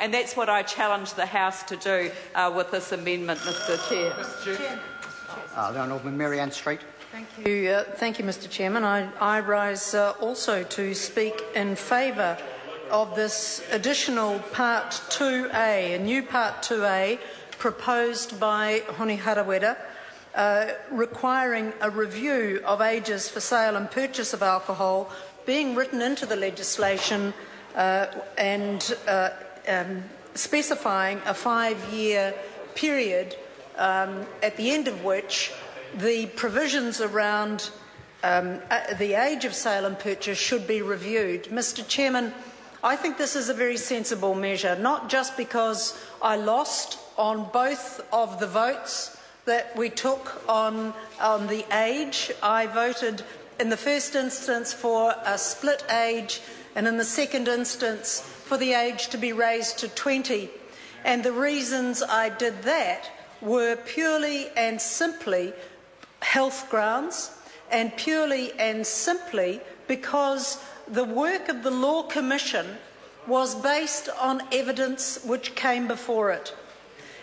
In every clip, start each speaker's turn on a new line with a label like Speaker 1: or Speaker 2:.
Speaker 1: and that's what I challenge the House to do with this amendment, Mr Chair.
Speaker 2: Mr. Chair.
Speaker 3: The Honourable Mary Ann Street.
Speaker 4: Thank you, Mr Chairman. I rise also to speak in favour of this additional Part 2A, a new Part 2A proposed by Hone Harawira, requiring a review of ages for sale and purchase of alcohol being written into the legislation and specifying a 5-year period at the end of which the provisions around the age of sale and purchase should be reviewed. Mr Chairman, I think this is a very sensible measure, not just because I lost on both of the votes that we took on the age. I voted in the first instance for a split age and in the second instance for the age to be raised to 20. And the reasons I did that were purely and simply health grounds and purely and simply because the work of the Law Commission was based on evidence which came before it.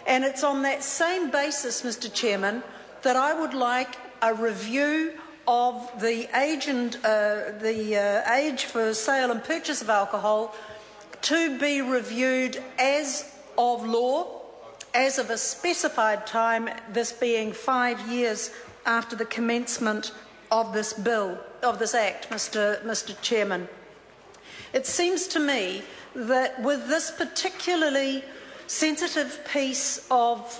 Speaker 4: And it's on that same basis, Mr Chairman, that I would like a review of the age for sale and purchase of alcohol to be reviewed as of law, as of a specified time, this being 5 years after the commencement of this bill, of this Act, Mr Chairman. It seems to me that with this particularly sensitive piece of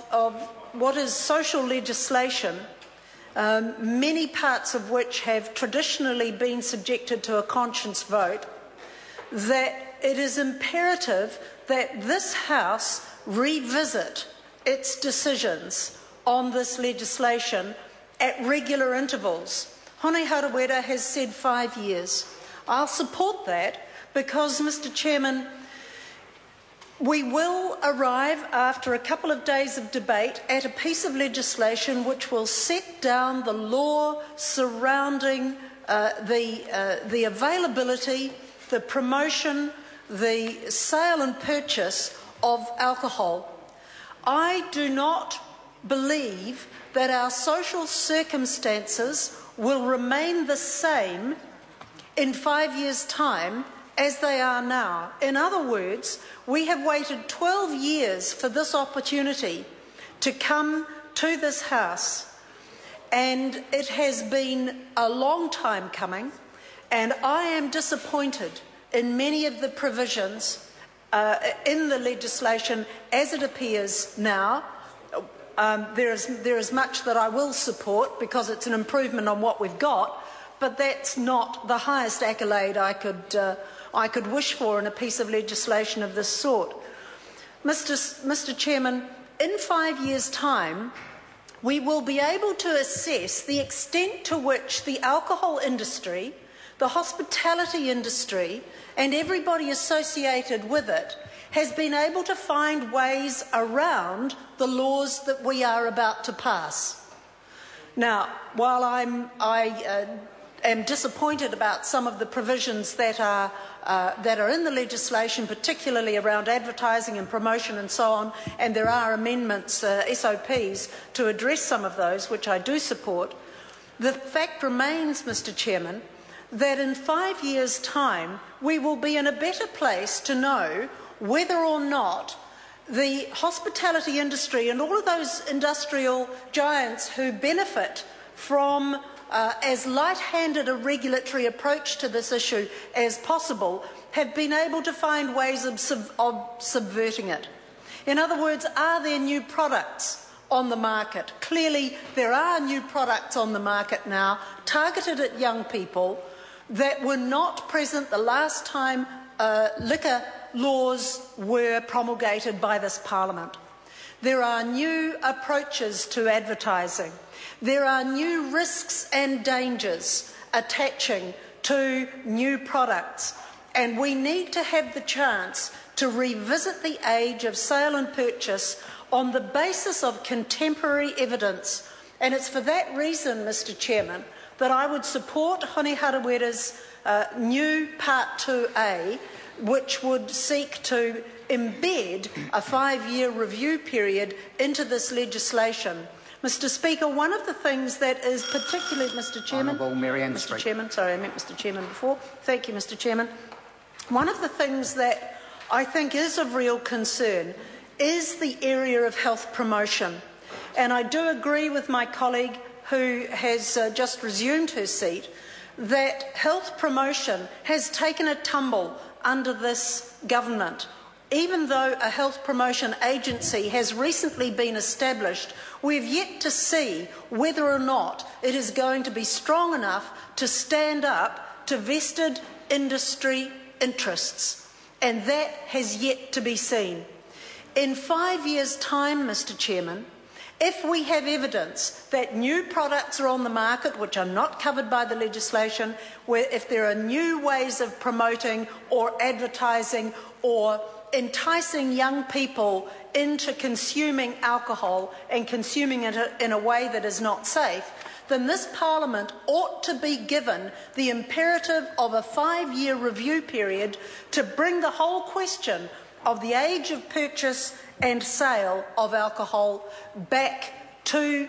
Speaker 4: what is social legislation, many parts of which have traditionally been subjected to a conscience vote, that it is imperative that this House revisit its decisions on this legislation at regular intervals. Hone Harawira has said 5 years. I'll support that because, Mr Chairman, we will arrive after a couple of days of debate at a piece of legislation which will set down the law surrounding the availability, the promotion, the sale and purchase of alcohol. I do not believe that our social circumstances will remain the same in 5 years' time as they are now. In other words, we have waited 12 years for this opportunity to come to this House, and it has been a long time coming, and I am disappointed in many of the provisions in the legislation as it appears now. There is much that I will support because it's an improvement on what we've got, but that's not the highest accolade I could wish for in a piece of legislation of this sort. Mr Chairman, in 5 years' time, we will be able to assess the extent to which the alcohol industry, the hospitality industry, and everybody associated with it has been able to find ways around the laws that we are about to pass. Now, while I am disappointed about some of the provisions that are in the legislation, particularly around advertising and promotion and so on, and there are amendments, SOPs, to address some of those, which I do support, the fact remains, Mr Chairman, that in 5 years' time we will be in a better place to know whether or not the hospitality industry and all of those industrial giants who benefit from as light-handed a regulatory approach to this issue as possible have been able to find ways of subverting it. In other words, are there new products on the market? Clearly there are new products on the market now targeted at young people that were not present the last time liquor laws were promulgated by this Parliament. There are new approaches to advertising. There are new risks and dangers attaching to new products, and we need to have the chance to revisit the age of sale and purchase on the basis of contemporary evidence. And it's for that reason, Mr Chairman, that I would support Hone Harawira's new Part 2A which would seek to embed a 5-year review period into this legislation. Mr. Speaker, one of the things that is particularly, Mr. Chairman, Mr. Chairman, sorry, I meant Mr. Chairman before. Thank you, Mr. Chairman. One of the things that I think is of real concern is the area of health promotion. And I do agree with my colleague who has just resumed her seat that health promotion has taken a tumble under this government. Even though a health promotion agency has recently been established, we've yet to see whether or not it is going to be strong enough to stand up to vested industry interests. And that has yet to be seen. In 5 years' time, Mr. Chairman, if we have evidence that new products are on the market which are not covered by the legislation, where if there are new ways of promoting or advertising or enticing young people into consuming alcohol and consuming it in a way that is not safe, then this Parliament ought to be given the imperative of a 5-year review period to bring the whole question of the age of purchase and sale of alcohol back to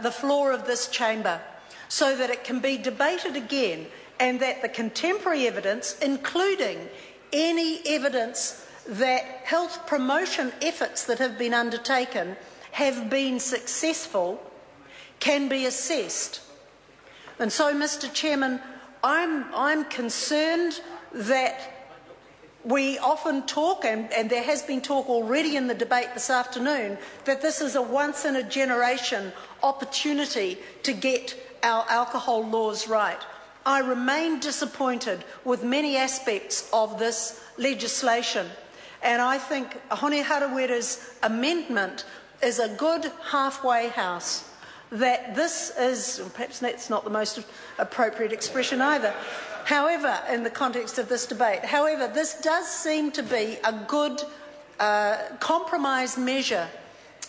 Speaker 4: the floor of this chamber so that it can be debated again and that the contemporary evidence, including any evidence that health promotion efforts that have been undertaken have been successful, can be assessed. And so, Mr. Chairman, I'm concerned that we often talk, and there has been talk already in the debate this afternoon, that this is a once-in-a-generation opportunity to get our alcohol laws right. I remain disappointed with many aspects of this legislation, and I think Hone Harawira's amendment is a good halfway house. That this is, perhaps that's not the most appropriate expression either, however, in the context of this debate. However, this does seem to be a good compromise measure,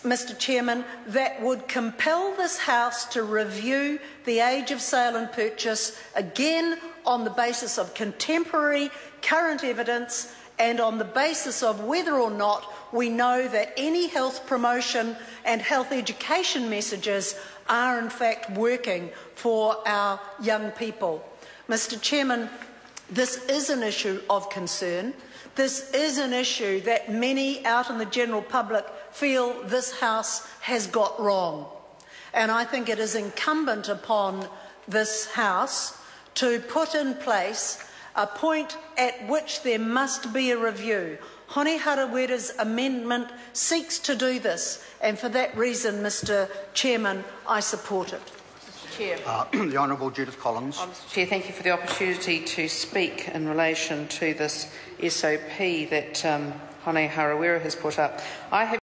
Speaker 4: Mr. Chairman, that would compel this House to review the age of sale and purchase again on the basis of contemporary current evidence and on the basis of whether or not we know that any health promotion and health education messages are in fact working for our young people. Mr. Chairman, this is an issue of concern. This is an issue that many out in the general public feel this House has got wrong. And I think it is incumbent upon this House to put in place a point at which there must be a review. Hone Harawira's amendment seeks to do this, and for that reason, Mr. Chairman, I support it.
Speaker 1: Mr. Chair.
Speaker 3: The Honourable Judith Collins.
Speaker 1: Mr. Chair, thank you for the opportunity to speak in relation to this SOP that Hone Harawira has put up. I have